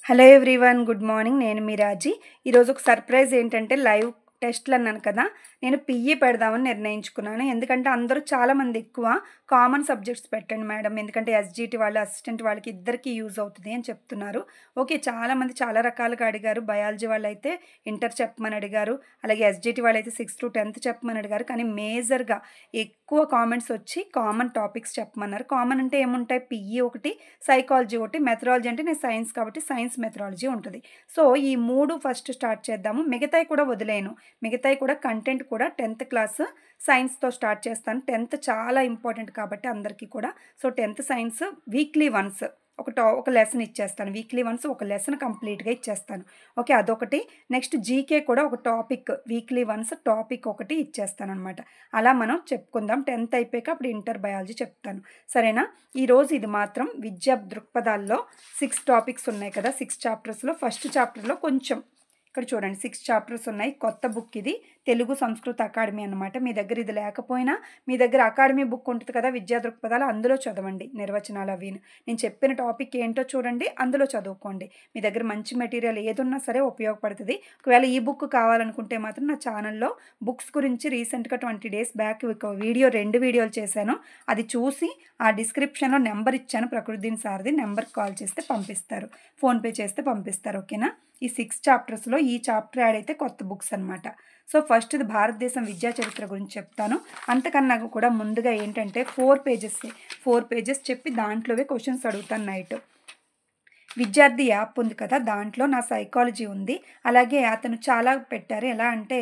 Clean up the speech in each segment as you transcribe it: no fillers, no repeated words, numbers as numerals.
Hello everyone, good morning. నేను మీ రాజీ. ఈరోజు ఒక సర్ప్రైజ్ ఏంటంటే లైవ్ టెస్ట్లు అన్నాను కదా, నేను పిఈ పెడదామని నిర్ణయించుకున్నాను. ఎందుకంటే అందరూ చాలామంది ఎక్కువ కామన్ సబ్జెక్ట్స్ పెట్టండి మేడం, ఎందుకంటే ఎస్జిటి వాళ్ళు అసిస్టెంట్ వాళ్ళకి ఇద్దరికి యూజ్ అవుతుంది అని చెప్తున్నారు. ఓకే, చాలామంది చాలా రకాలుగా అడిగారు. బయాలజీ వాళ్ళు అయితే ఇంటర్ చెప్పమని అడిగారు, అలాగే ఎస్జిటి వాళ్ళు అయితే 6th to 10th చెప్పమని అడిగారు. కానీ మేజర్గా ఎక్కువ కామెంట్స్ వచ్చి కామన్ టాపిక్స్ చెప్పమన్నారు. కామన్ అంటే ఏముంటాయి? పిఈ ఒకటి, సైకాలజీ ఒకటి, మెథడాలజీ అంటే నేను సైన్స్ కాబట్టి సైన్స్ మెథడాలజీ ఉంటుంది. సో ఈ 3 ఫస్ట్ స్టార్ట్ చేద్దాము. మిగతాయి కూడా వదిలేను. మిగతాయి కూడా కంటెంట్ కూడా 10th క్లాస్ సైన్స్తో స్టార్ట్ చేస్తాను. 10th చాలా ఇంపార్టెంట్ కాబట్టి అందరికీ కూడా. So 10th science weekly once ఒక లెసన్ ఇచ్చేస్తాను. వీక్లీ వన్స్ ఒక లెసన్ కంప్లీట్గా ఇచ్చేస్తాను. ఓకే, అదొకటి. నెక్స్ట్ జీకే కూడా ఒక టాపిక్ వీక్లీ వన్స్ టాపిక్ ఒకటి ఇచ్చేస్తాను అనమాట. అలా మనం చెప్పుకుందాం. 10th అయిపోయాక అప్పుడు ఇంటర్ బయాలజీ చెప్తాను, సరేనా? ఈరోజు ఇది మాత్రం విద్యా దృక్పథాల్లో 6 టాపిక్స్ ఉన్నాయి కదా, 6 చాప్టర్స్లో ఫస్ట్ చాప్టర్లో కొంచెం ఇక్కడ చూడండి 6 చాప్టర్స్ ఉన్నాయి. కొత్త బుక్ ఇది, తెలుగు సంస్కృత అకాడమీ అనమాట. మీ దగ్గర ఇది లేకపోయినా మీ దగ్గర అకాడమీ బుక్ ఉంటుంది కదా, విద్యా దృక్పథాలు, అందులో చదవండి నిర్వచనాలు అవిను. నేను చెప్పిన టాపిక్ ఏంటో చూడండి, అందులో చదువుకోండి. మీ దగ్గర మంచి మెటీరియల్ ఏదున్నా సరే ఉపయోగపడుతుంది. ఒకవేళ ఈ బుక్ కావాలనుకుంటే మాత్రం నా ఛానల్లో బుక్స్ గురించి రీసెంట్గా 20 days బ్యాక్ ఒక వీడియో 2 వీడియోలు చేశాను. అది చూసి ఆ డిస్క్రిప్షన్లో నెంబర్ ఇచ్చాను, ప్రకృతిని సారథి నెంబర్కి కాల్ చేస్తే పంపిస్తారు, ఫోన్పే చేస్తే పంపిస్తారు. ఓకేనా? ఈ 6 చాప్టర్స్లో ఈ చాప్టర్ యాడ్ అయితే కొత్త బుక్స్ అనమాట. సో ఫస్ట్ ఇది భారతదేశం విద్యా చరిత్ర గురించి చెప్తాను. అంతకన్నా కూడా ముందుగా ఏంటంటే 4 పేజెస్ చెప్పి దాంట్లోవే క్వశ్చన్స్ అడుగుతాను నైట్. విద్యార్థి యాప్ ఉంది కదా, దాంట్లో నా సైకాలజీ ఉంది. అలాగే అతను చాలా పెట్టారు. ఎలా అంటే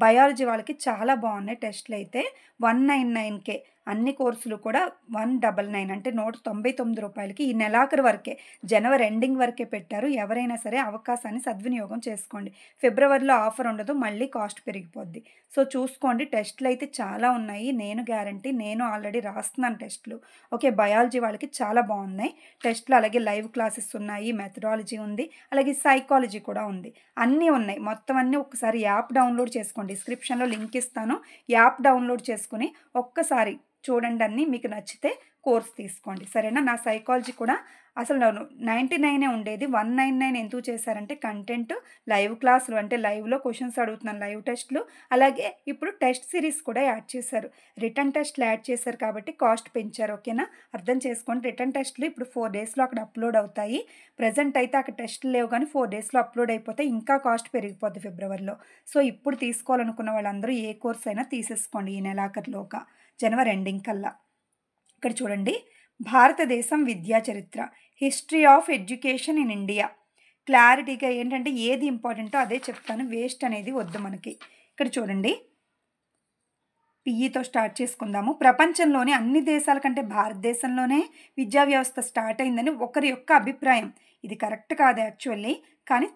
బయాలజీ వాళ్ళకి చాలా బాగున్నాయి టెస్ట్లు అయితే. 199K అన్ని కోర్సులు కూడా 199 అంటే 199 రూపాయలకి ఈ నెలాఖరు వరకే, జనవరి ఎండింగ్ వరకే పెట్టారు. ఎవరైనా సరే అవకాశాన్ని సద్వినియోగం చేసుకోండి. ఫిబ్రవరిలో ఆఫర్ ఉండదు, మళ్ళీ కాస్ట్ పెరిగిపోద్ది. సో చూసుకోండి. టెస్ట్లు అయితే చాలా ఉన్నాయి, నేను గ్యారంటీ, నేను ఆల్రెడీ రాస్తున్నాను టెస్ట్లు. ఓకే, బయాలజీ వాళ్ళకి చాలా బాగున్నాయి టెస్ట్లు. అలాగే లైవ్ క్లాసెస్ ఉన్నాయి, మెథడాలజీ ఉంది, అలాగే సైకాలజీ కూడా ఉంది. అన్నీ ఉన్నాయి, మొత్తం అన్నీ. ఒకసారి యాప్ డౌన్లోడ్ చేసుకోండి, డిస్క్రిప్షన్లో లింక్ ఇస్తాను. యాప్ డౌన్లోడ్ చేసుకుని ఒక్కసారి చూడండి, అన్నీ మీకు నచ్చితే కోర్స్ తీసుకోండి, సరేనా? నా సైకాలజీ కూడా అసలు 99 ఉండేది, 199 ఎందుకు చేశారంటే కంటెంట్, లైవ్ క్లాసులు అంటే లైవ్లో క్వశ్చన్స్ అడుగుతున్నాను, లైవ్ టెస్ట్లు. అలాగే ఇప్పుడు టెస్ట్ సిరీస్ కూడా యాడ్ చేశారు, రిటర్న్ టెస్ట్లు యాడ్ చేశారు కాబట్టి కాస్ట్ పెంచారు. ఓకేనా? అర్థం చేసుకోండి. రిటర్న్ టెస్ట్లు ఇప్పుడు 4 daysలో అక్కడ అప్లోడ్ అవుతాయి. ప్రజెంట్ అయితే అక్కడ టెస్ట్లు లేవు, కానీ 4 daysలో అప్లోడ్ అయిపోతే ఇంకా కాస్ట్ పెరిగిపోద్ది ఫిబ్రవరిలో. సో ఇప్పుడు తీసుకోవాలనుకున్న వాళ్ళందరూ ఏ కోర్స్ అయినా తీసేసుకోండి ఈ నెలాఖరులోగా, జనవరి ఎండింగ్ కల్లా. ఇక్కడ చూడండి, భారతదేశం విద్యా చరిత్ర, history of education in India. క్లారిటీగా ఏంటంటే ఏది ఇంపార్టెంటో అదే చెప్తాను, వేస్ట్ అనేది వద్దు మనకి. ఇక్కడ చూడండి, పిఈతో స్టార్ట్ చేసుకుందాము. ప్రపంచంలోని అన్ని దేశాల కంటే భారతదేశంలోనే విద్యా వ్యవస్థ స్టార్ట్ అయిందని ఒకరి యొక్క అభిప్రాయం. ఇది కరెక్ట్ కాదు యాక్చువల్లీ, కానీ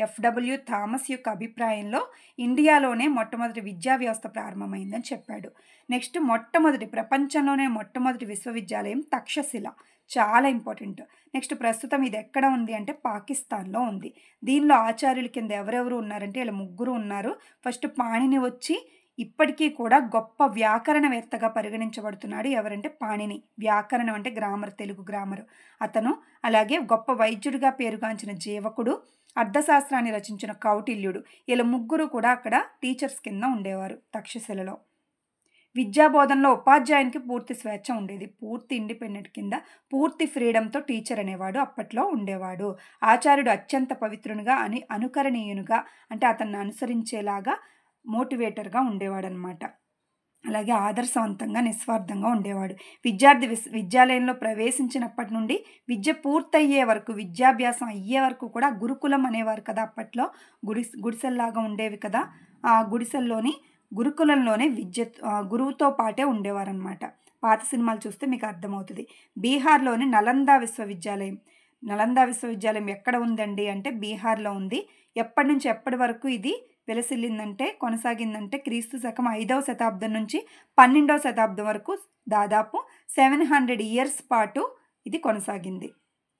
ఎఫ్డబ్ల్యూ థామస్ యొక్క అభిప్రాయంలో ఇండియాలోనే మొట్టమొదటి విద్యా వ్యవస్థ ప్రారంభమైందని చెప్పాడు. నెక్స్ట్ ప్రపంచంలోనే మొట్టమొదటి విశ్వవిద్యాలయం తక్షశిల, చాలా ఇంపార్టెంట్. నెక్స్ట్ ప్రస్తుతం ఇది ఎక్కడ ఉంది అంటే పాకిస్తాన్లో ఉంది. దీనిలో ఆచార్యుల కింద ఎవరెవరు ఉన్నారంటే ఇలా 3 ఉన్నారు. ఫస్ట్ పాణిని వచ్చి ఇప్పటికీ కూడా గొప్ప వ్యాకరణవేత్తగా పరిగణించబడుతున్నాడు. ఎవరంటే పాణిని. వ్యాకరణం అంటే గ్రామర్, తెలుగు గ్రామర్ అతను. అలాగే గొప్ప వైద్యుడిగా పేరుగాంచిన జీవకుడు, అర్థశాస్త్రాన్ని రచించిన కౌటిల్యుడు. ఇలా 3 కూడా అక్కడ టీచర్స్ కింద ఉండేవారు తక్షశిలలో. విద్యాబోధనలో ఉపాధ్యాయునికి పూర్తి స్వేచ్ఛ ఉండేది, పూర్తి ఇండిపెండెంట్ కింద, పూర్తి ఫ్రీడంతో టీచర్ అనేవాడు అప్పట్లో ఉండేవాడు. ఆచార్యుడు అత్యంత పవిత్రునిగా అనుకరణీయునిగా అంటే అతన్ని అనుసరించేలాగా మోటివేటర్గా ఉండేవాడు అనమాట. అలాగే ఆదర్శవంతంగా నిస్వార్థంగా ఉండేవాడు. విద్యార్థి విద్యాలయంలో ప్రవేశించినప్పటి నుండి విద్య పూర్తయ్యే వరకు, విద్యాభ్యాసం అయ్యే వరకు కూడా గురుకులం అనేవారు కదా అప్పట్లో, గుడిసెల్లాగా ఉండేవి కదా, ఆ గురుకులంలోనే గురువుతో పాటే ఉండేవారనమాట. పాత సినిమాలు చూస్తే మీకు అర్థమవుతుంది. బీహార్లోని నలందా విశ్వవిద్యాలయం ఎక్కడ ఉందండి అంటే బీహార్లో ఉంది. ఎప్పటి నుంచి ఎప్పటి వరకు ఇది వెలసిల్లిందంటే, కొనసాగిందంటే క్రీస్తు శకం 5వ శతాబ్దం నుంచి 12వ శతాబ్దం వరకు దాదాపు 700 years పాటు ఇది కొనసాగింది,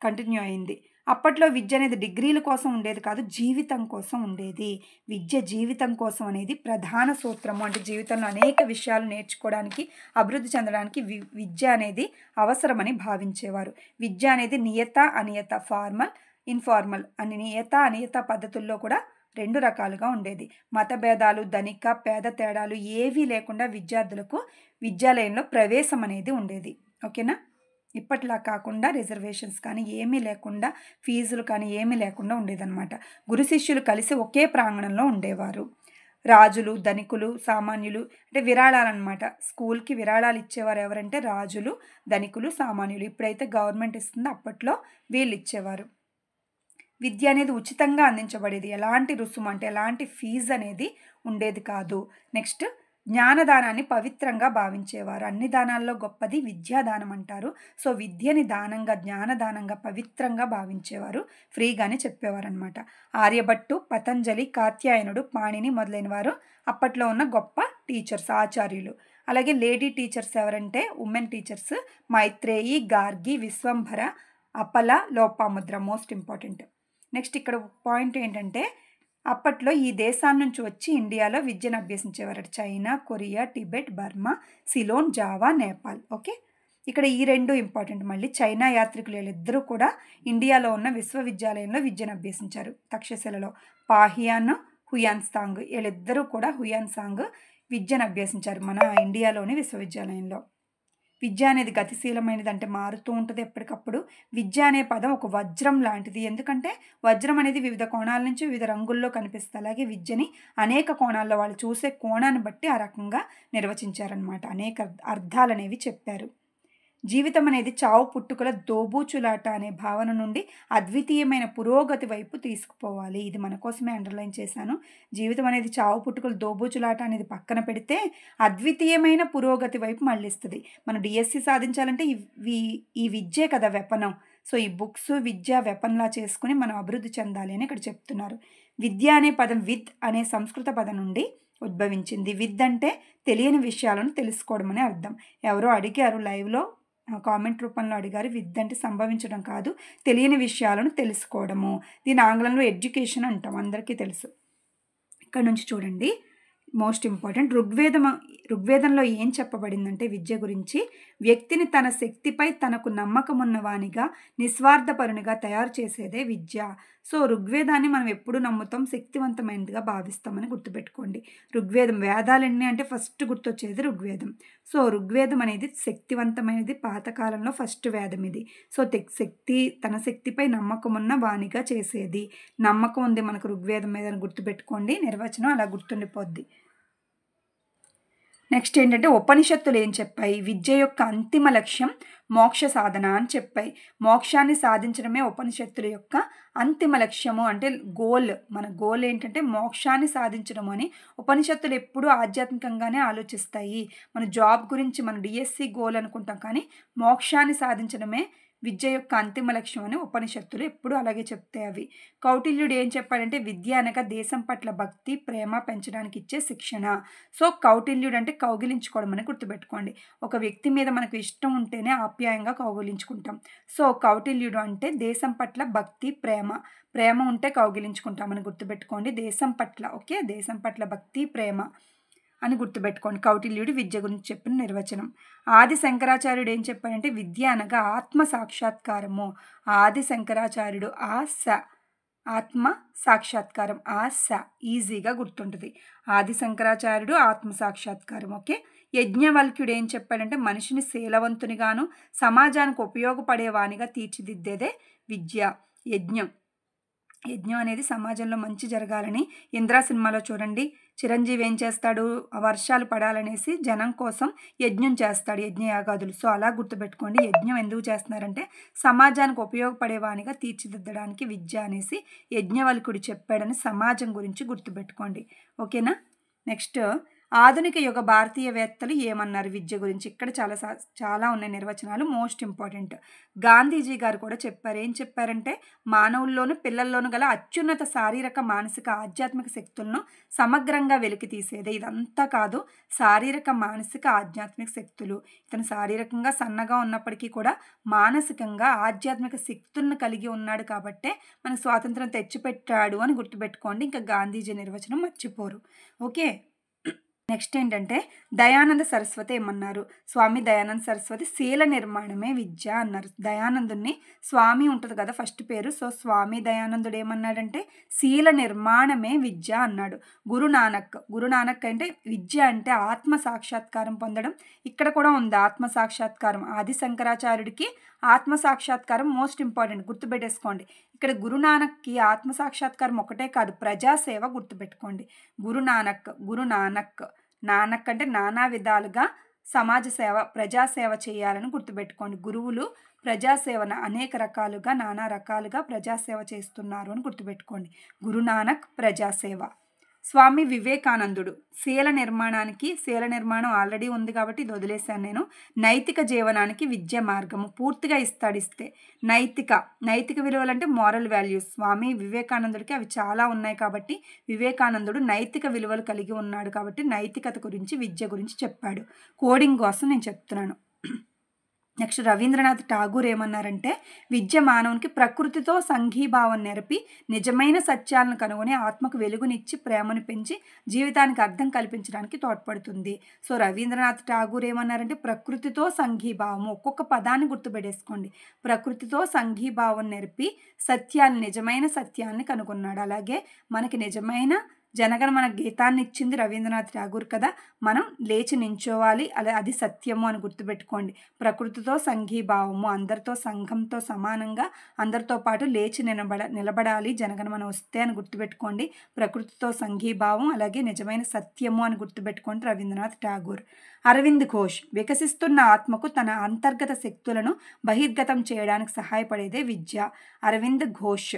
కంటిన్యూ అయింది. అప్పట్లో విద్య అనేది డిగ్రీల కోసం ఉండేది కాదు, జీవితం కోసం ఉండేది. విద్య జీవితం కోసం అనేది ప్రధాన సూత్రము. అంటే జీవితంలో అనేక విషయాలు నేర్చుకోవడానికి, అభివృద్ధి చెందడానికి విద్య అనేది అవసరమని భావించేవారు. విద్య అనేది నియత అనియత, ఫార్మల్ ఇన్ఫార్మల్ అని నియత అనియత పద్ధతుల్లో కూడా 2 రకాలుగా ఉండేది. మత భేదాలు, ధనిక, పేద తేడాలు ఏవీ లేకుండా విద్యార్థులకు విద్యాలయంలో ప్రవేశం అనేది ఉండేది. ఓకేనా? ఇప్పటిలా కాకుండా రిజర్వేషన్స్ కానీ ఏమీ లేకుండా, ఫీజులు కానీ ఏమీ లేకుండా ఉండేదన్నమాట. గురు శిష్యులు కలిసి ఒకే ప్రాంగణంలో ఉండేవారు. రాజులు, ధనికులు, సామాన్యులు అంటే విరాళాలన్నమాట. స్కూల్‌కి విరాళాలు ఇచ్చేవారు ఎవరంటే రాజులు, ధనికులు, సామాన్యులు. ఇప్పుడైతే గవర్నమెంట్ ఇస్తుందో అప్పట్లో వీళ్ళు ఇచ్చేవారు. విద్య అనేది ఉచితంగా అందించబడేది. ఎలాంటి రుసుము అంటే ఎలాంటి ఫీజు అనేది ఉండేది కాదు. నెక్స్ట్ జ్ఞానదానాన్ని పవిత్రంగా భావించేవారు. అన్ని దానాల్లో గొప్పది విద్యాదానం అంటారు. సో విద్యని దానంగా, జ్ఞానదానంగా, పవిత్రంగా భావించేవారు. ఫ్రీగానే చెప్పేవారనమాట. ఆర్యభట్టు, పతంజలి, కాత్యాయనుడు, పాణిని మొదలైన వారు అప్పట్లో ఉన్న గొప్ప టీచర్స్, ఆచార్యులు. అలాగే లేడీ టీచర్స్ ఎవరంటే women teachers Maitreyi, Gargi, Vishwambhara, Apala, Lopamudra most important. Next ఇక్కడ పాయింట్ ఏంటంటే అప్పట్లో ఈ దేశాల నుంచి వచ్చి ఇండియాలో విద్యను అభ్యసించేవారు. China, Korea, Tibet, Burma, Ceylon, Java, Nepal. Okay, ఇక్కడ ఈ 2 ఇంపార్టెంట్. మళ్ళీ చైనా యాత్రికులు వీళ్ళిద్దరూ కూడా ఇండియాలో ఉన్న విశ్వవిద్యాలయంలో విద్యను అభ్యసించారు. తక్షశిలలో పాహియాన్, హుయాన్సాంగ్ వీళ్ళిద్దరూ కూడా హుయాన్సాంగ్ విద్యను అభ్యసించారు మన ఇండియాలోని విశ్వవిద్యాలయంలో. విద్య అనేది గతిశీలమైనది, అంటే మారుతూ ఉంటుంది ఎప్పటికప్పుడు. విద్య అనే పదం ఒక వజ్రం లాంటిది. ఎందుకంటే వజ్రం అనేది వివిధ కోణాల నుంచి వివిధ రంగుల్లో కనిపిస్తుంది. అలాగే విద్యని అనేక కోణాల్లో వాళ్ళు చూసే కోణాన్ని బట్టి ఆ రకంగా నిర్వచించారనమాట. అనేక అర్థాలు అనేవి చెప్పారు. జీవితం అనేది చావు పుట్టుకల దోబూచులాట అనే భావన నుండి అద్వితీయమైన పురోగతి వైపు తీసుకుపోవాలి. ఇది మన కోసమే అండర్లైన్ చేశాను. జీవితం అనేది చావు పుట్టుకల దోబూచులాట అనేది పెడితే అద్వితీయమైన పురోగతి వైపు మళ్ళిస్తుంది. మనం డిఎస్సి సాధించాలంటే ఈ విద్యే కదా వెపనం. సో ఈ బుక్స్ విద్య వెపన్లా చేసుకుని మనం అభివృద్ధి చెందాలి అని ఇక్కడ చెప్తున్నారు. విద్య అనే పదం విద్ అనే సంస్కృత పదం నుండి ఉద్భవించింది. విద్ అంటే తెలియని విషయాలను తెలుసుకోవడం అనే అర్థం. ఎవరో అడిగారు లైవ్లో, కామెంట్ రూపంలో అడిగారు. విద్ అంటే సంభవించడం కాదు, తెలియని విషయాలను తెలుసుకోవడము. దీని ఆంగ్లంలో ఎడ్యుకేషన్ అంటాం, అందరికీ తెలుసు. ఇక్కడ నుంచి చూడండి, మోస్ట్ ఇంపార్టెంట్. ఋగ్వేదంలో ఏం చెప్పబడిందంటే విద్య గురించి, వ్యక్తిని తన శక్తిపై తనకు నమ్మకం ఉన్నవానిగా, నిస్వార్థపరునిగా తయారు చేసేదే విద్య. సో ఋగ్వేదాన్ని మనం ఎప్పుడు నమ్ముతాం, శక్తివంతమైనదిగా భావిస్తామని గుర్తుపెట్టుకోండి. ఋగ్వేదం, వేదాలన్నీ అంటే ఫస్ట్ గుర్తొచ్చేది ఋగ్వేదం. సో ఋగ్వేదం అనేది శక్తివంతమైనది, పాతకాలంలో ఫస్ట్ వేదం ఇది. సో తన శక్తిపై నమ్మకం ఉన్న వానిగా చేసేది. నమ్మకం ఉంది మనకు ఋగ్వేదం మీద గుర్తుపెట్టుకోండి, నిర్వచనం అలా గుర్తుండిపోద్ది. నెక్స్ట్ ఏంటంటే ఉపనిషత్తులు ఏం చెప్పాయి, విద్య యొక్క అంతిమ లక్ష్యం మోక్ష సాధన అని చెప్పాయి. మోక్షాన్ని సాధించడమే ఉపనిషత్తుల యొక్క అంతిమ లక్ష్యము, అంటే గోల్. మన గోల్ ఏంటంటే మోక్షాన్ని సాధించడం అని. ఉపనిషత్తులు ఎప్పుడూ ఆధ్యాత్మికంగానే ఆలోచిస్తాయి. మన జాబ్ గురించి మన డిఎస్సి గోల్ అనుకుంటాం, కానీ మోక్షాన్ని సాధించడమే విద్య యొక్క అంతిమ లక్ష్యం అని ఉపనిషత్తులు ఎప్పుడు అలాగే చెప్తాయి అవి. కౌటిల్యుడు ఏం చెప్పాడంటే విద్య అనగా దేశం పట్ల భక్తి, ప్రేమ పెంచడానికి ఇచ్చే శిక్షణ. సో కౌటిల్యుడు అంటే కౌగిలించుకోవడం అని గుర్తుపెట్టుకోండి. ఒక వ్యక్తి మీద మనకు ఇష్టం ఉంటేనే ఆప్యాయంగా కౌగిలించుకుంటాం. సో కౌటిల్యుడు అంటే దేశం పట్ల భక్తి, ప్రేమ ఉంటే కౌగిలించుకుంటామని గుర్తుపెట్టుకోండి. దేశం పట్ల, ఓకే, దేశం పట్ల భక్తి, ప్రేమ అని గుర్తుపెట్టుకోండి. కౌటిల్యుడు విద్య గురించి చెప్పిన నిర్వచనం. ఆది శంకరాచార్యుడు ఏం చెప్పాడంటే విద్య అనగా ఆత్మ సాక్షాత్కారము. ఆది శంకరాచార్యుడు ఆత్మ సాక్షాత్కారం, ఈజీగా గుర్తుంటుంది. ఆది శంకరాచార్యుడు ఆత్మ సాక్షాత్కారం. ఓకే, యజ్ఞవల్క్యుడు ఏం చెప్పాడంటే మనిషిని శీలవంతునిగాను సమాజానికి ఉపయోగపడేవానిగా తీర్చిదిద్దేదే విద్య. యజ్ఞం అనేది సమాజంలో మంచి జరగాలని. ఇంద్రా సినిమాలో చూడండి, చిరంజీవి ఏం చేస్తాడు, వర్షాలు పడాలనేసి జనం కోసం యజ్ఞం చేస్తాడు, యజ్ఞయాగాదులు. సో అలా గుర్తుపెట్టుకోండి. యజ్ఞం ఎందుకు చేస్తున్నారంటే సమాజానికి ఉపయోగపడేవానిగా తీర్చిదిద్దడానికి విద్య అనేసి యజ్ఞవల్కుడు చెప్పాడని సమాజం గురించి గుర్తుపెట్టుకోండి. ఓకేనా? నెక్స్ట్ ఆధునిక యుగ భారతీయవేత్తలు ఏమన్నారు విద్య గురించి. ఇక్కడ చాలా ఉన్నాయి నిర్వచనాలు, మోస్ట్ ఇంపార్టెంట్. గాంధీజీ గారు కూడా చెప్పారు. ఏం చెప్పారంటే మానవుల్లోనూ పిల్లల్లోనూ గల అత్యున్నత శారీరక, మానసిక, ఆధ్యాత్మిక శక్తులను సమగ్రంగా వెలికి తీసేదే. ఇదంతా కాదు, శారీరక, మానసిక, ఆధ్యాత్మిక శక్తులు. ఇతను శారీరకంగా సన్నగా ఉన్నప్పటికీ కూడా మానసికంగా ఆధ్యాత్మిక శక్తులను కలిగి ఉన్నాడు కాబట్టే మనకు స్వాతంత్రం తెచ్చిపెట్టాడు అని గుర్తుపెట్టుకోండి. ఇంకా గాంధీజీ నిర్వచనం మర్చిపోరు. ఓకే. నెక్స్ట్ ఏంటంటే దయానంద సరస్వతి ఏమన్నారు? స్వామి దయానంద సరస్వతి శీల నిర్మాణమే విద్య అన్నారు. దయానందుని స్వామి ఉంటుంది కదా ఫస్ట్ పేరు. సో స్వామి దయానందుడు ఏమన్నాడంటే శీల నిర్మాణమే విద్య అన్నాడు. గురునానక్ అంటే విద్య అంటే ఆత్మ సాక్షాత్కారం పొందడం. ఇక్కడ కూడా ఉంది ఆత్మ సాక్షాత్కారం. ఆది శంకరాచార్యుడికి ఆత్మ సాక్షాత్కారం మోస్ట్ ఇంపార్టెంట్, గుర్తుపెట్టేసుకోండి. ఇక్కడ గురునానక్కి ఆత్మ సాక్షాత్కారం ఒకటే కాదు, ప్రజాసేవ గుర్తుపెట్టుకోండి. గురునానక్ నానక్ అంటే నానా విధాలుగా సమాజ సేవ ప్రజాసేవ చేయాలని గుర్తుపెట్టుకోండి. గురువులు ప్రజాసేవను అనేక రకాలుగా నానా రకాలుగా ప్రజాసేవ చేస్తున్నారు అని గుర్తుపెట్టుకోండి. గురునానక్ ప్రజాసేవ. స్వామి వివేకానందుడు శీల నిర్మాణం ఆల్రెడీ ఉంది కాబట్టి ఇది వదిలేశాను నేను. నైతిక జీవనానికి విద్య మార్గము పూర్తిగా ఇస్తే నైతిక విలువలు అంటే మారల్ వాల్యూస్. స్వామి వివేకానందుడికి అవి చాలా ఉన్నాయి కాబట్టి వివేకానందుడు నైతిక విలువలు కలిగి ఉన్నాడు కాబట్టి నైతికత గురించి విద్య గురించి చెప్పాడు. కోడింగ్ కోసం నేను చెప్తున్నాను. నెక్స్ట్ రవీంద్రనాథ్ ఠాగూర్ ఏమన్నారంటే విద్య మానవునికి ప్రకృతితో సంఘీభావం నెరపి నిజమైన సత్యాలను కనుగొని ఆత్మకు వెలుగునిచ్చి ప్రేమను పెంచి జీవితానికి అర్థం కల్పించడానికి తోడ్పడుతుంది. సో రవీంద్రనాథ్ ఠాగూర్ ఏమన్నారంటే ప్రకృతితో సంఘీభావము, ఒక్కొక్క పదాన్ని గుర్తుపెట్టేసుకోండి. ప్రకృతితో సంఘీభావం నెరపి నిజమైన సత్యాన్ని కనుగొన్నాడు. అలాగే మనకి నిజమైన జనగణమన గీతాన్ని ఇచ్చింది రవీంద్రనాథ్ ఠాగూర్ కదా. మనం లేచి నించోవాలి, అలా అది సత్యము అని గుర్తుపెట్టుకోండి. ప్రకృతితో సంఘీభావము, అందరితో సంఘంతో సమానంగా అందరితో పాటు లేచి నిలబడాలి జనగణమన వస్తే అని గుర్తుపెట్టుకోండి. ప్రకృతితో సంఘీభావం అలాగే నిజమైన సత్యము అని గుర్తుపెట్టుకోండి రవీంద్రనాథ్ ఠాగూర్. అరవింద్ ఘోష్ వికసిస్తున్న ఆత్మకు తన అంతర్గత శక్తులను బహిర్గతం చేయడానికి సహాయపడేదే విద్య. అరవింద్ ఘోష్.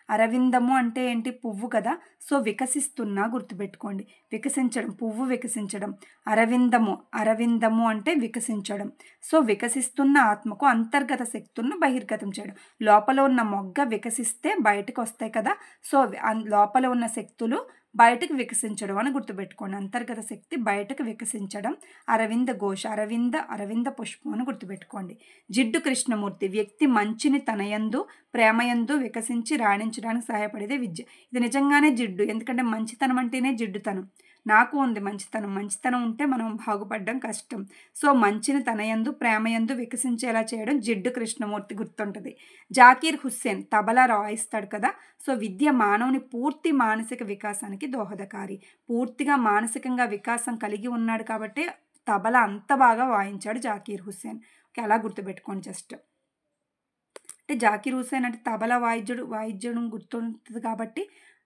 అరవిందము అంటే ఏంటి? పువ్వు కదా. సో వికసిస్తున్నా గుర్తుపెట్టుకోండి. వికసించడం, పువ్వు వికసించడం. అరవిందము అంటే వికసించడం. సో వికసిస్తున్న ఆత్మకు అంతర్గత శక్తులను బహిర్గతం చేయడం. లోపల ఉన్న మొగ్గ వికసిస్తే బయటకు వస్తాయి కదా. సో లోపల ఉన్న శక్తులు బయటకు వికసించడం అని గుర్తుపెట్టుకోండి. అంతర్గత శక్తి బయటకు వికసించడం. అరవింద ఘోష్. అరవింద పుష్పం అని గుర్తుపెట్టుకోండి. జిడ్డు కృష్ణమూర్తి వ్యక్తి మంచిని తనయందు ప్రేమయందు వికసించి రాణించడానికి సహాయపడేదే విద్య. ఇది నిజంగానే జిడ్డు, ఎందుకంటే మంచితనం అంటేనే జిడ్డుతనం. నాకు ఉంది మంచితనం ఉంటే మనం బాగుపడడం కష్టం. సో మంచిని తనయందు ప్రేమయందు వికసించేలా చేయడం జిడ్డు కృష్ణమూర్తి గుర్తుంటుంది. జాకీర్ హుస్సేన్ తబలా వాయిస్తాడు కదా. సో విద్య మానవుని పూర్తి మానసిక వికాసానికి దోహదకారి. పూర్తిగా మానసికంగా వికాసం కలిగి ఉన్నాడు కాబట్టి తబలా అంత బాగా వాయించాడు జాకీర్ హుస్సేన్. ఓకే, అలా గుర్తుపెట్టుకోండి. జస్ట్ అంటే జాకీర్ హుస్సేన్ అంటే తబలా వాయిద్యుడు గుర్తుంటుంది కాబట్టి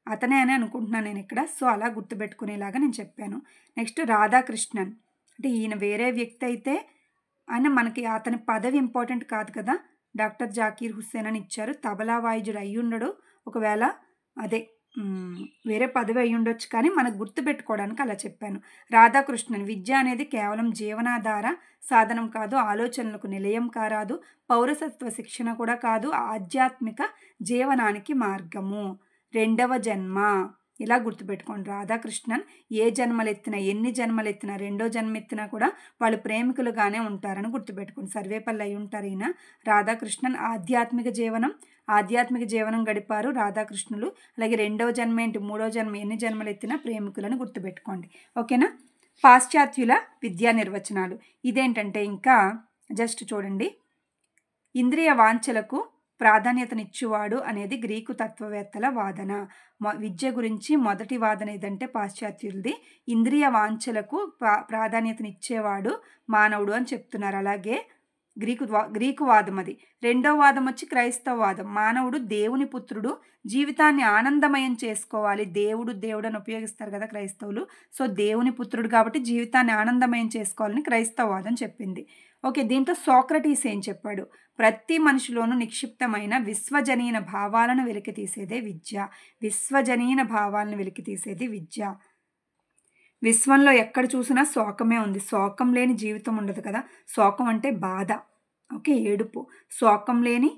అతనే అని అనుకుంటున్నాను నేను ఇక్కడ. సో అలా గుర్తుపెట్టుకునేలాగా నేను చెప్పాను. నెక్స్ట్ రాధాకృష్ణన్ అంటే ఈయన వేరే వ్యక్తి అయితే ఆయన మనకి అతని పదవి ఇంపార్టెంట్ కాదు కదా. డాక్టర్ జాకీర్ హుస్సేన్ అని ఇచ్చారు. తబలా వాయిద్యుడు అయ్యి ఉండడు, ఒకవేళ అదే వేరే పదవి అయ్యి ఉండొచ్చు, కానీ మనకు గుర్తుపెట్టుకోవడానికి అలా చెప్పాను. రాధాకృష్ణన్ విద్య అనేది కేవలం జీవనాధార సాధనం కాదు, ఆలోచనలకు నిలయం కారాదు, పౌరసత్వ శిక్షణ కూడా కాదు, ఆధ్యాత్మిక జీవనానికి మార్గము, రెండవ జన్మ. ఇలా గుర్తుపెట్టుకోండి. రాధాకృష్ణన్ ఏ జన్మలెత్తినా ఎన్ని జన్మలెత్తినా రెండో జన్మ ఎత్తినా కూడా వాళ్ళు ప్రేమికులుగానే ఉంటారని గుర్తుపెట్టుకోండి. సర్వేపల్లి అయి ఉంటారు ఈయన. రాధాకృష్ణన్ ఆధ్యాత్మిక జీవనం గడిపారు రాధాకృష్ణులు. అలాగే రెండవ జన్మ ఏంటి, మూడో జన్మ, ఎన్ని జన్మలెత్తినా ప్రేమికులను గుర్తుపెట్టుకోండి. ఓకేనా. పాశ్చాత్యుల విద్యా నిర్వచనాలు. ఇదేంటంటే ఇంకా జస్ట్ చూడండి. ఇంద్రియ వాంఛలకు ప్రాధాన్యతనిచ్చువాడు అనేది గ్రీకు తత్వవేత్తల వాదన. విద్య గురించి మొదటి వాదన ఏదంటే పాశ్చాత్యులది. ఇంద్రియ వాంఛలకు ప్రాధాన్యతనిచ్చేవాడు మానవుడు అని చెప్తున్నారు. అలాగే గ్రీకు వాదం అది. రెండో వాదం వచ్చి క్రైస్తవ వాదం. మానవుడు దేవుని పుత్రుడు, జీవితాన్ని ఆనందమయం చేసుకోవాలి. దేవుడు అని ఉపయోగిస్తారు కదా క్రైస్తవులు. సో దేవుని పుత్రుడు కాబట్టి జీవితాన్ని ఆనందమయం చేసుకోవాలని క్రైస్తవ వాదం చెప్పింది. ఓకే, దీంట్లో సోక్రటీస్ ఏం చెప్పాడు? ప్రతి మనిషిలోనూ నిక్షిప్తమైన విశ్వజనీన భావాలను వెలికితీసేదే విద్య. విశ్వజనీన భావాలను వెలికితీసేది విద్య. విశ్వంలో ఎక్కడ చూసినా శోకమే ఉంది. శోకం లేని జీవితం ఉండదు కదా. శోకం అంటే బాధ, ఓకే, ఏడుపు. శోకం లేని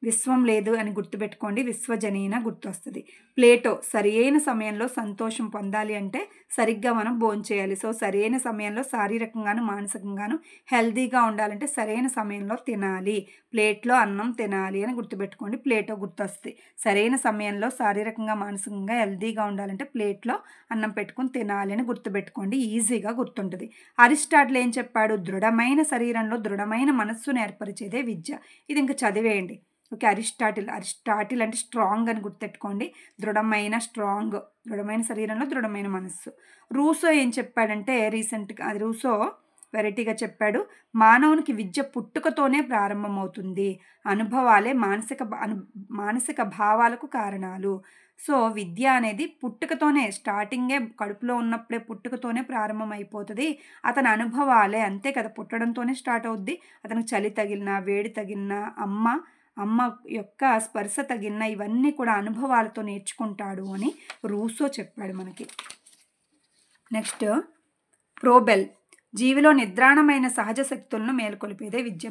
విశ్వం లేదు అని గుర్తుపెట్టుకోండి, విశ్వజనీన గుర్తొస్తుంది. ప్లేటో సరియైన సమయంలో సంతోషం పొందాలి అంటే సరిగ్గా మనం భోంచేయాలి. సో సరైన సమయంలో శారీరకంగాను మానసికంగాను హెల్తీగా ఉండాలంటే సరైన సమయంలో తినాలి, ప్లేట్లో అన్నం తినాలి అని గుర్తుపెట్టుకోండి. ప్లేటో గుర్తొస్తుంది. సరైన సమయంలో శారీరకంగా మానసికంగా హెల్తీగా ఉండాలంటే ప్లేట్లో అన్నం పెట్టుకుని తినాలి అని గుర్తుపెట్టుకోండి, ఈజీగా గుర్తుంటుంది. అరిస్టాటిల్ ఏం చెప్పాడు? దృఢమైన శరీరంలో దృఢమైన మనస్సును ఏర్పరిచేదే విద్య. ఇది ఇంకా చదివేయండి. ఓకే, అరిస్టాటిల్ అంటే స్ట్రాంగ్ అని గుర్తెట్టుకోండి. దృఢమైన శరీరంలో దృఢమైన మనస్సు. రూసో ఏం చెప్పాడంటే రీసెంట్గా అది రూసో వెరైటీగా చెప్పాడు, మానవునికి విద్య పుట్టుకతోనే ప్రారంభమవుతుంది, అనుభవాలే మానసిక భావాలకు కారణాలు. సో విద్య అనేది పుట్టుకతోనే, స్టార్టింగే కడుపులో ఉన్నప్పుడే పుట్టుకతోనే ప్రారంభం అయిపోతుంది. అతని అనుభవాలే, అంతే కదా, పుట్టడంతోనే స్టార్ట్ అవుద్ది. అతనికి చలి తగిలినా, వేడి తగిలినా, అమ్మ యొక్క స్పర్శ తగిలిన ఇవన్నీ కూడా అనుభవాలతో నేర్చుకుంటాడు అని రూసో చెప్పాడు మనకి. నెక్స్ట్ ప్రోబెల్, జీవిలో నిద్రాణమైన సహజ శక్తులను మేల్కొలిపేదే విద్య.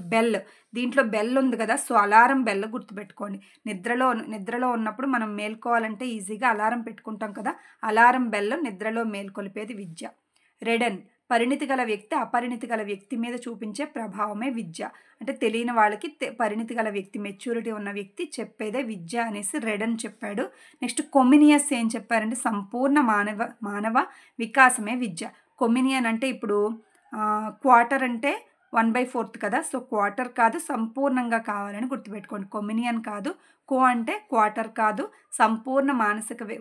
దీంట్లో బెల్ ఉంది కదా, సో అలారం బెల్ గుర్తుపెట్టుకోండి. నిద్రలో ఉన్నప్పుడు మనం మేల్కోవాలంటే ఈజీగా అలారం పెట్టుకుంటాం కదా, అలారం బెల్ నిద్రలో మేల్కొలిపేది విద్య. రెడన్, పరిణితి గల వ్యక్తి అపరిణితి గల వ్యక్తి మీద చూపించే ప్రభావమే విద్య. అంటే తెలియని వాళ్ళకి పరిణితి గల వ్యక్తి, మెచ్యూరిటీ ఉన్న వ్యక్తి చెప్పేదే విద్య అనేసి రెడన్ చెప్పాడు. నెక్స్ట్ కొమినియస్ ఏం చెప్పారంటే సంపూర్ణ మానవ వికాసమే విద్య. కొమినియన్ అంటే ఇప్పుడు క్వార్టర్ అంటే 1/4 కదా, సో క్వార్టర్ కాదు, సంపూర్ణంగా కావాలని గుర్తుపెట్టుకోండి. కొమినియన్ కాదు, అంటే క్వార్టర్ కాదు, సంపూర్ణ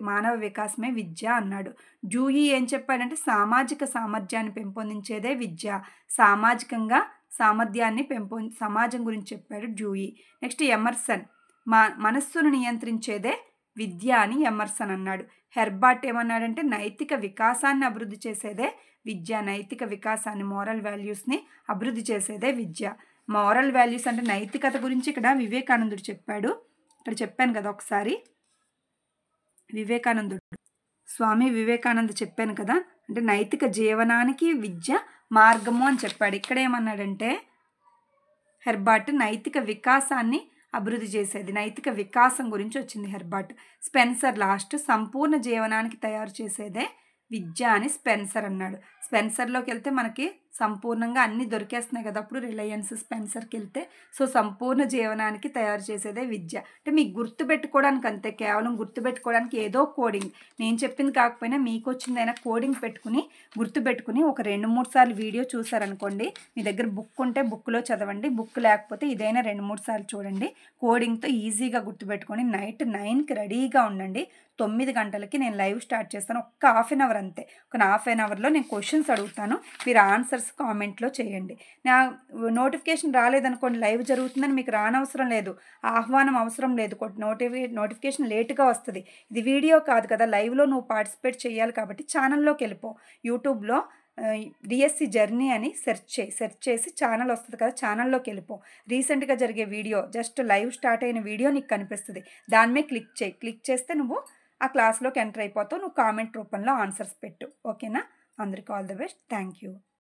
మానవ వికాసమే విద్య అన్నాడు. జూయి ఏం చెప్పాడంటే సామాజిక సామర్థ్యాన్ని పెంపొందించేదే విద్య. సామాజికంగా సామర్థ్యాన్ని సమాజం గురించి చెప్పాడు జూయి. నెక్స్ట్ ఎమర్సన్, మనస్సును నియంత్రించేదే విద్య అని ఎమర్సన్ అన్నాడు. హెర్బర్ట్ ఏమన్నాడంటే నైతిక వికాసాన్ని అభివృద్ధి చేసేదే విద్య. నైతిక వికాసాన్ని, మోరల్ వాల్యూస్ని అభివృద్ధి చేసేదే విద్య. మోరల్ వాల్యూస్ అంటే నైతికత గురించి ఇక్కడ వివేకానందుడు చెప్పాడు. ఇక్కడ చెప్పాను కదా ఒకసారి, స్వామి వివేకానంద చెప్పాను కదా, అంటే నైతిక జీవనానికి విద్య మార్గము అని చెప్పాడు. ఇక్కడ ఏమన్నాడంటే హెర్బర్ట్ నైతిక వికాసాన్ని అభివృద్ధి చేసేది, నైతిక వికాసం గురించి వచ్చింది హెర్బర్ట్. స్పెన్సర్ లాస్ట్, సంపూర్ణ జీవనానికి తయారు చేసేదే విద్య అని స్పెన్సర్ అన్నాడు. స్పెన్సర్లోకి వెళ్తే మనకి సంపూర్ణంగా అన్నీ దొరికేస్తున్నాయి కదా, అప్పుడు రిలయన్స్ స్పెన్సర్కి వెళ్తే. సో సంపూర్ణ జీవనానికి తయారు చేసేదే విద్య. అంటే మీకు గుర్తుపెట్టుకోవడానికి అంతే, కేవలం గుర్తుపెట్టుకోవడానికి ఏదో కోడింగ్, నేను చెప్పింది కాకపోయినా మీకు వచ్చిందైనా కోడింగ్ పెట్టుకుని గుర్తుపెట్టుకుని ఒక 2-3 సార్లు వీడియో చూసారనుకోండి, మీ దగ్గర బుక్ ఉంటే బుక్లో చదవండి, బుక్ లేకపోతే ఇదైనా 2-3 సార్లు చూడండి. కోడింగ్తో ఈజీగా గుర్తుపెట్టుకొని నైట్ 9కి రెడీగా ఉండండి. 9 గంటలకి నేను లైవ్ స్టార్ట్ చేస్తాను. ఒక్క హాఫ్ అన్ అవర్ అంతే, ఒక హాఫ్ అన్ అవర్లో నేను క్వశ్చన్స్ అడుగుతాను, మీరు ఆన్సర్స్ కామెంట్లో చేయండి. నా నోటిఫికేషన్ రాలేదనుకోండి, లైవ్ జరుగుతుందని మీకు రానవసరం లేదు, ఆహ్వానం అవసరం లేదు, నోటిఫికేషన్ లేట్గా వస్తుంది. ఇది వీడియో కాదు కదా, లైవ్లో నువ్వు పార్టిసిపేట్ చేయాలి కాబట్టి ఛానల్లోకి వెళ్ళిపో. యూట్యూబ్లో డిఎస్సి జర్నీ అని సెర్చ్ చేసి ఛానల్ వస్తుంది కదా, ఛానల్లోకి వెళ్ళిపో. రీసెంట్గా జరిగే వీడియో, జస్ట్ లైవ్ స్టార్ట్ అయిన వీడియో నీకు కనిపిస్తుంది, దాని మీద క్లిక్ చేస్తే నువ్వు ఆ క్లాస్లోకి ఎంటర్ అయిపోతావు. నువ్వు కామెంట్ రూపంలో ఆన్సర్స్ పెట్టు. ఓకేనా? అందరికీ all the best. Thank you.